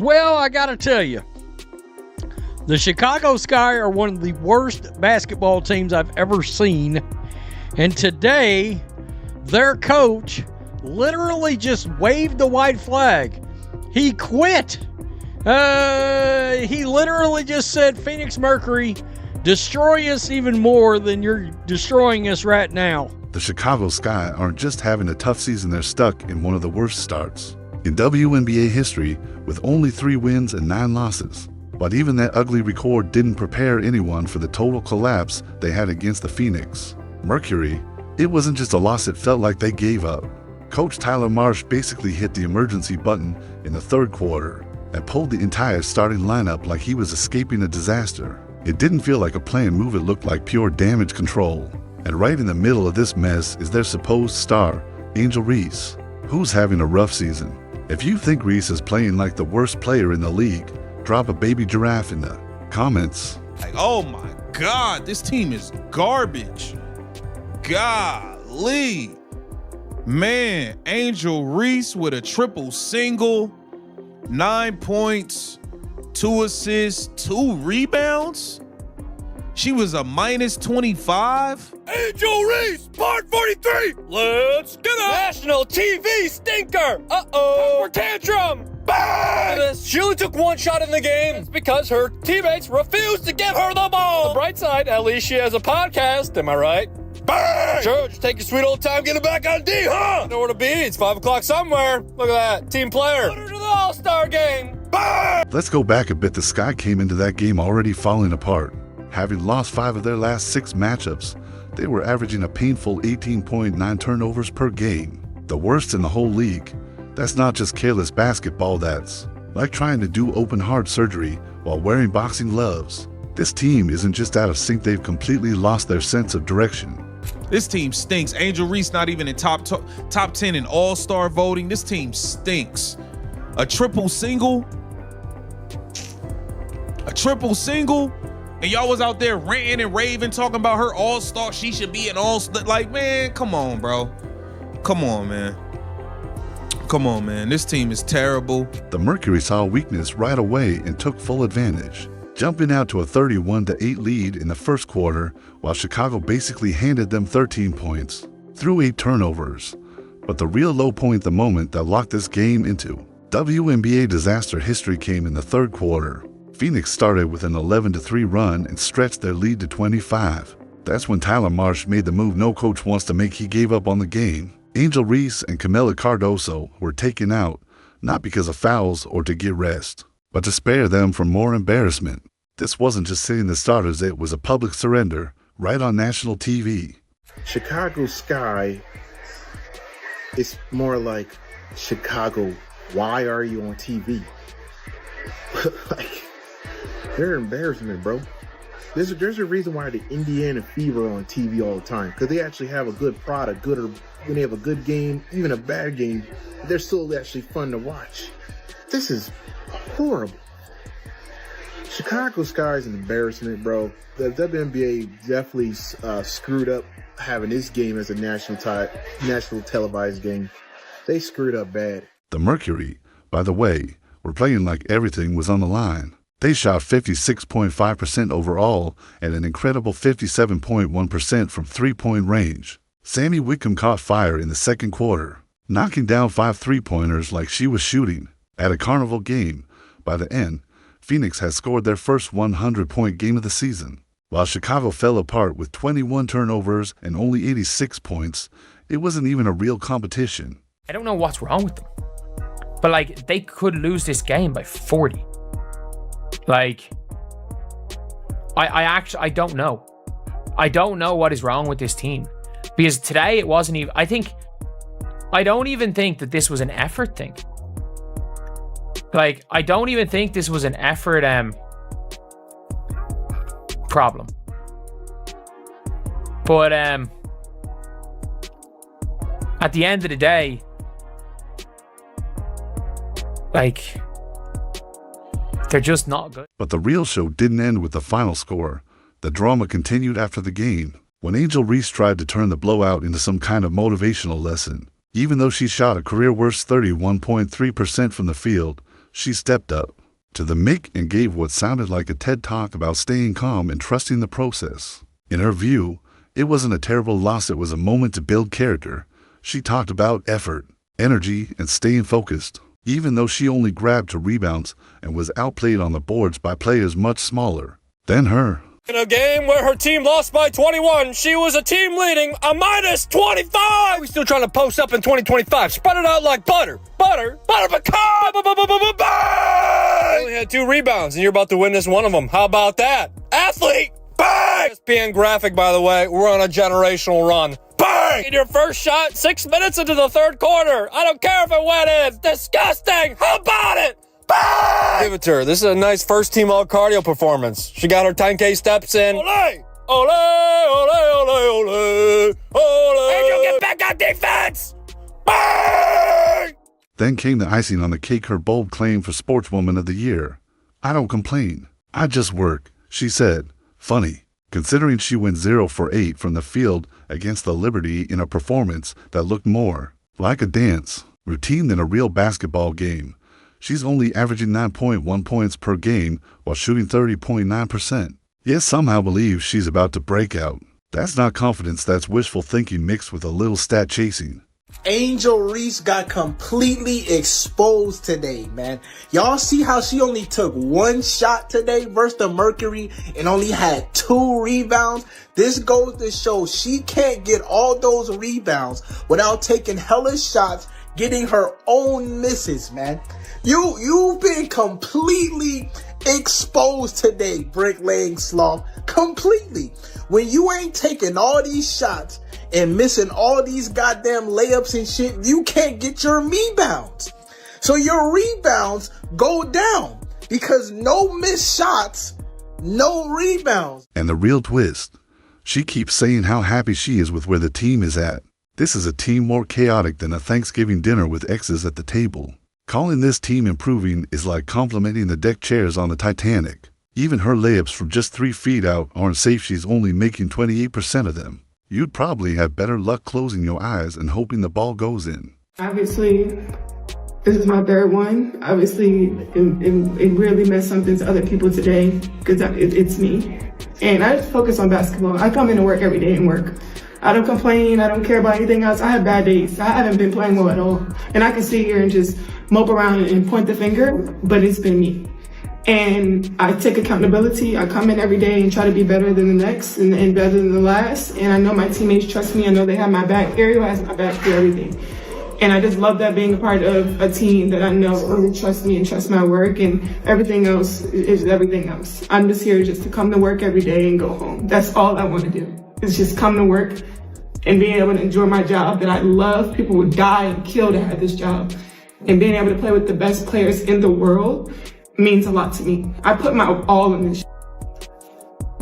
Well, I got to tell you, the Chicago Sky are one of the worst basketball teams I've ever seen. And today, their coach literally just waved the white flag. He quit. He literally just said, Phoenix Mercury, destroy us even more than you're destroying us right now. The Chicago Sky aren't just having a tough season, they're stuck in one of the worst starts in WNBA history with only 3 wins and 9 losses. But even that ugly record didn't prepare anyone for the total collapse they had against the Phoenix Mercury. It wasn't just a loss, it felt like they gave up. Coach Tyler Marsh basically hit the emergency button in the third quarter and pulled the entire starting lineup like he was escaping a disaster. It didn't feel like a planned move, it looked like pure damage control. And right in the middle of this mess is their supposed star, Angel Reese, who's having a rough season. If you think Reese is playing like the worst player in the league, drop a baby giraffe in the comments. Like, oh my God, this team is garbage. Golly. Man, Angel Reese with a triple single, 9 points, 2 assists, 2 rebounds. She was a minus 25. Angel Reese, part 43. Let's get it. National TV stinker. Uh-oh. Tantrum. Bang! She only took 1 shot in the game. It's because her teammates refused to give her the ball. On the bright side, at least she has a podcast. Am I right? Bang! Sure, just take your sweet old time getting back on D, huh? You know where to be. It's 5 o'clock somewhere. Look at that. Team player. Put her to the All-Star game. Bang! Let's go back a bit. The Sky came into that game already falling apart. Having lost 5 of their last 6 matchups, they were averaging a painful 18.9 turnovers per game, the worst in the whole league. That's not just careless basketball, that's like trying to do open heart surgery while wearing boxing gloves. This team isn't just out of sync, they've completely lost their sense of direction. This team stinks. Angel Reese not even in top 10 in all-star voting. This team stinks. A triple single, and y'all was out there ranting and raving, talking about her all-star. She should be an all-star. Like, man, come on, bro. Come on, man. Come on, man. This team is terrible. The Mercury saw weakness right away and took full advantage, jumping out to a 31-8 lead in the first quarter, while Chicago basically handed them 13 points through 8 turnovers. But the real low point, the moment that locked this game into WNBA disaster history, came in the third quarter. Phoenix started with an 11-3 run and stretched their lead to 25. That's when Tyler Marsh made the move no coach wants to make. He gave up on the game. Angel Reese and Camila Cardoso were taken out, not because of fouls or to get rest, but to spare them from more embarrassment. This wasn't just sitting the starters, it was a public surrender right on national TV. Chicago Sky is more like Chicago, why are you on TV? Like, they're an embarrassment, bro. There's a reason why the Indiana Fever are on TV all the time, because they actually have a good product, when they have a good game, even a bad game, they're still actually fun to watch. This is horrible. Chicago Sky is an embarrassment, bro. The WNBA definitely screwed up having this game as a national televised game. They screwed up bad. The Mercury, by the way, were playing like everything was on the line. They shot 56.5% overall and an incredible 57.1% from three-point range. Sammy Wickham caught fire in the second quarter, knocking down 5 three-pointers like she was shooting at a carnival game. By the end, Phoenix had scored their first 100-point game of the season. While Chicago fell apart with 21 turnovers and only 86 points, it wasn't even a real competition. I don't know what's wrong with them, but like, they could lose this game by 40. Like, I don't know. I don't know what is wrong with this team, because today it wasn't even, I don't even think that this was an effort thing. Like, I don't even think this was an effort problem. But at the end of the day, like, they're just not good. But the real show didn't end with the final score. The drama continued after the game, when Angel Reese tried to turn the blowout into some kind of motivational lesson. Even though she shot a career-worst 31.3% from the field, she stepped up to the mic and gave what sounded like a TED Talk about staying calm and trusting the process. In her view, it wasn't a terrible loss, it was a moment to build character. She talked about effort, energy, and staying focused, even though she only grabbed 2 rebounds and was outplayed on the boards by players much smaller than her. In a game where her team lost by 21, she was a team leading a minus 25. We still trying to post up in 2025. Spread it out like butter. Butter pecan. Only had 2 rebounds, and you're about to witness one of them. How about that? Athlete. Bang! ESPN graphic, by the way. We're on a generational run. Bang! In your first shot, 6 minutes into the 3rd quarter. I don't care if it went in. Disgusting. How about it? Bang! Give it to her. This is a nice first-team all-cardio performance. She got her 10K steps in. Ole! Ole! Ole! Ole! Ole! Ole! Angel, get back on defense! Bang! Then came the icing on the cake, her bold claim for Sportswoman of the Year. "I don't complain. I just work," she said. Funny, considering she went 0 for 8 from the field against the Liberty in a performance that looked more like a dance routine than a real basketball game. She's only averaging 9.1 points per game while shooting 30.9%. Yet somehow believes she's about to break out. That's not confidence, that's wishful thinking mixed with a little stat chasing. Angel Reese got completely exposed today, man. Y'all see how she only took 1 shot today versus the Mercury and only had 2 rebounds? This goes to show she can't get all those rebounds without taking hella shots, getting her own misses, man. You've been completely exposed today, bricklaying sloth. Completely. When you ain't taking all these shots and missing all these goddamn layups and shit, you can't get your rebounds. So your rebounds go down because no missed shots, no rebounds. And the real twist, she keeps saying how happy she is with where the team is at. This is a team more chaotic than a Thanksgiving dinner with exes at the table. Calling this team improving is like complimenting the deck chairs on the Titanic. Even her layups from just 3 feet out aren't safe. She's only making 28% of them. You'd probably have better luck closing your eyes and hoping the ball goes in. Obviously, this is my 3rd one. Obviously, it really meant something to other people today because it's me. And I just focus on basketball. I come into work every day and work. I don't complain. I don't care about anything else. I have bad days. I haven't been playing well at all. And I can sit here and just mope around and point the finger, but it's been me. And I take accountability. I come in every day and try to be better than the next and better than the last. And I know my teammates trust me. I know they have my back. Ariel has my back for everything. And I just love that being a part of a team that I know really trusts me and trusts my work, and everything else is everything else. I'm just here just to come to work every day and go home. That's all I want to do. It's just come to work and being able to enjoy my job that I love. People would die and kill to have this job. And being able to play with the best players in the world means a lot to me. I put my all in this.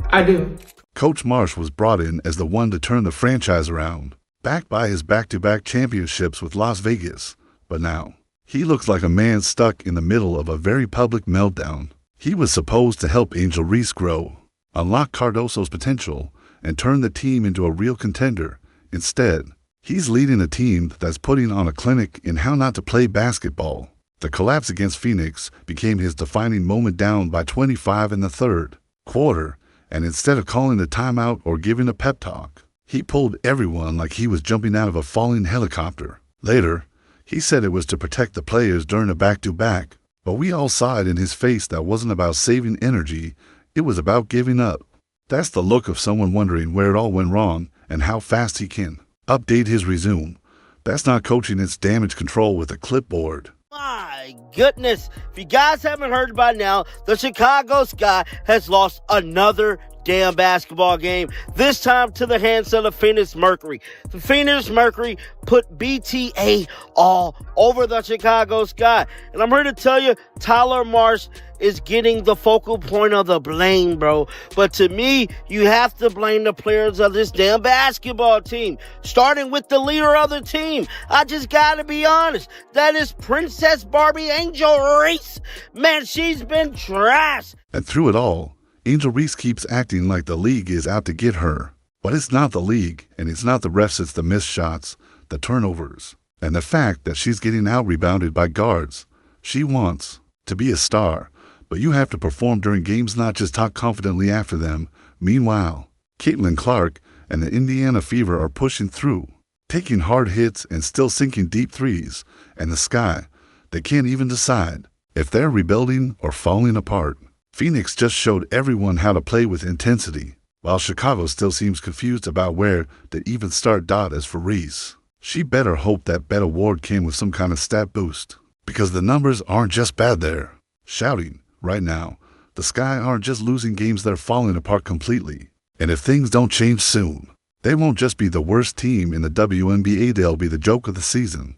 I do. Coach Marsh was brought in as the one to turn the franchise around, backed by his back-to-back championships with Las Vegas. But now, he looks like a man stuck in the middle of a very public meltdown. He was supposed to help Angel Reese grow, unlock Cardoso's potential, and turn the team into a real contender. Instead, he's leading a team that's putting on a clinic in how not to play basketball. The collapse against Phoenix became his defining moment, down by 25 in the 3rd quarter, and instead of calling a timeout or giving a pep talk, he pulled everyone like he was jumping out of a falling helicopter. Later, he said it was to protect the players during a back-to-back, but we all saw it in his face that wasn't about saving energy, it was about giving up. That's the look of someone wondering where it all went wrong and how fast he can update his resume. That's not coaching, it's damage control with a clipboard. My goodness, if you guys haven't heard by now, the Chicago Sky has lost another damn basketball game, this time to the hands of the Phoenix Mercury. The Phoenix Mercury put BTA all over the Chicago Sky. And I'm here to tell you, Tyler Marsh is getting the focal point of the blame, bro. But to me, you have to blame the players of this damn basketball team, starting with the leader of the team. I just gotta be honest. That is Princess Barbie Angel Reese. Man, she's been trash. And through it all, Angel Reese keeps acting like the league is out to get her. But it's not the league, and it's not the refs, it's the missed shots, the turnovers, and the fact that she's getting out-rebounded by guards. She wants to be a star, but you have to perform during games, not just talk confidently after them. Meanwhile, Caitlin Clark and the Indiana Fever are pushing through, taking hard hits and still sinking deep threes, and the Sky, they can't even decide if they're rebuilding or falling apart. Phoenix just showed everyone how to play with intensity, while Chicago still seems confused about where to even start. As for Reese, she better hope that Bet award came with some kind of stat boost, because the numbers aren't just bad there. Shouting, right now, the Sky aren't just losing games, they're falling apart completely. And if things don't change soon, they won't just be the worst team in the WNBA, they'll be the joke of the season.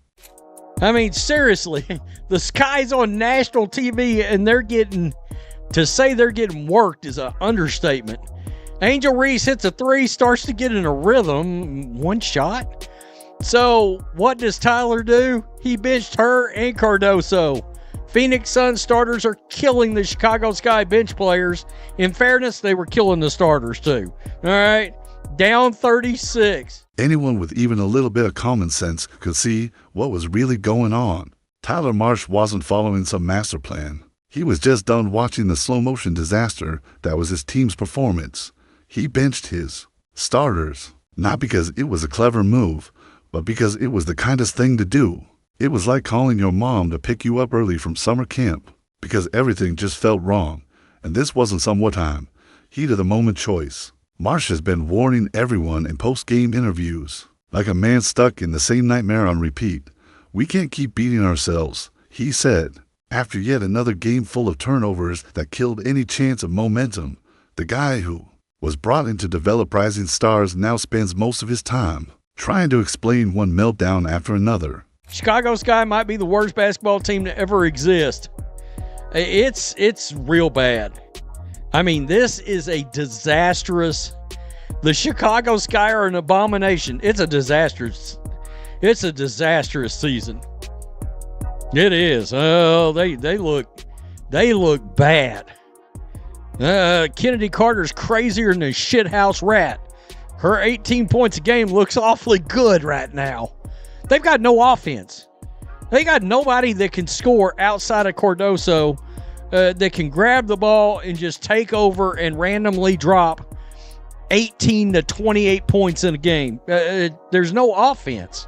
I mean, seriously, the Sky's on national TV and to say they're getting worked is an understatement. Angel Reese hits a three, starts to get in a rhythm, one shot. So what does Tyler do? He benched her and Cardoso. Phoenix Suns starters are killing the Chicago Sky bench players. In fairness, they were killing the starters too. All right, down 36. Anyone with even a little bit of common sense could see what was really going on. Tyler Marsh wasn't following some master plan. He was just done watching the slow-motion disaster that was his team's performance. He benched his starters, not because it was a clever move, but because it was the kindest thing to do. It was like calling your mom to pick you up early from summer camp, because everything just felt wrong, and this wasn't some one-time, heat-of-the-moment choice. Marsh has been warning everyone in post-game interviews, like a man stuck in the same nightmare on repeat. We can't keep beating ourselves, he said, after yet another game full of turnovers that killed any chance of momentum. The guy who was brought in to develop rising stars now spends most of his time trying to explain one meltdown after another. Chicago Sky might be the worst basketball team to ever exist. It's real bad. I mean, this is a disastrous. The Chicago Sky are an abomination. It's a disastrous season. It is. Oh, they look bad. Kennedy Carter's crazier than a shithouse rat. Her 18 points a game looks awfully good right now. They've got no offense. They got nobody that can score outside of Cardoso that can grab the ball and just take over and randomly drop 18 to 28 points in a game. There's no offense.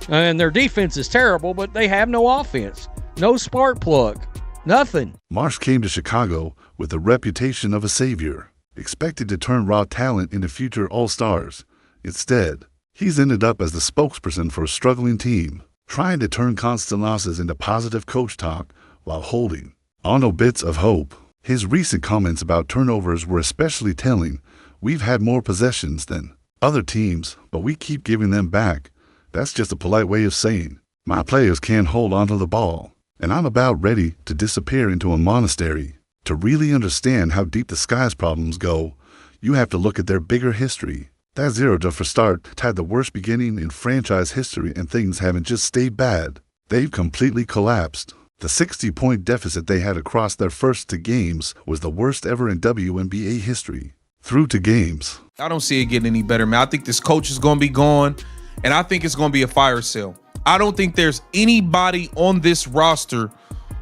And their defense is terrible, but they have no offense. No spark plug. Nothing. Marsh came to Chicago with the reputation of a savior, expected to turn raw talent into future all-stars. Instead, he's ended up as the spokesperson for a struggling team, trying to turn constant losses into positive coach talk while holding on to bits of hope. His recent comments about turnovers were especially telling. We've had more possessions than other teams, but we keep giving them back. That's just a polite way of saying my players can't hold onto the ball, and I'm about ready to disappear into a monastery. To really understand how deep the Sky's problems go, you have to look at their bigger history. That 0 for start had the worst beginning in franchise history, and things haven't just stayed bad. They've completely collapsed. The 60-point deficit they had across their first 2 games was the worst ever in WNBA history. Through 2 games. I don't see it getting any better, man. I think this coach is going to be gone, and I think it's going to be a fire sale. I don't think there's anybody on this roster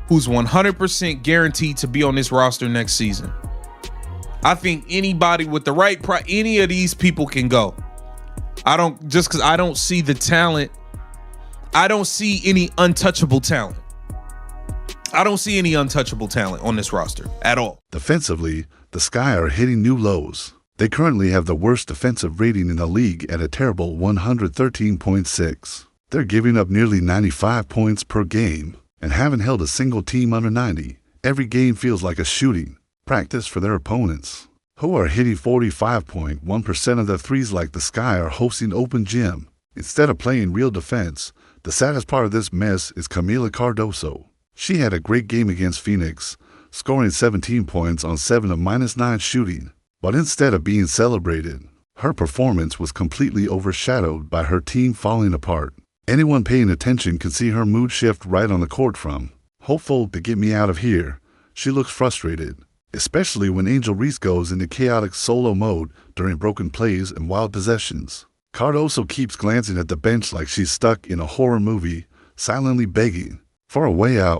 who's 100% guaranteed to be on this roster next season. I think anybody with the right price, any of these people can go. Because I don't see the talent. I don't see any untouchable talent. I don't see any untouchable talent on this roster at all. Defensively, the Sky are hitting new lows. They currently have the worst defensive rating in the league at a terrible 113.6. They're giving up nearly 95 points per game and haven't held a single team under 90. Every game feels like a shooting practice for their opponents, who are hitting 45.1% of their threes like the Sky are hosting open gym. Instead of playing real defense, the saddest part of this mess is Camila Cardoso. She had a great game against Phoenix, scoring 17 points on 7 of -9 shooting. But instead of being celebrated, her performance was completely overshadowed by her team falling apart. Anyone paying attention can see her mood shift right on the court from hopeful to get me out of here. She looks frustrated, especially when Angel Reese goes into chaotic solo mode during broken plays and wild possessions. Cardoso keeps glancing at the bench like she's stuck in a horror movie, silently begging for a way out.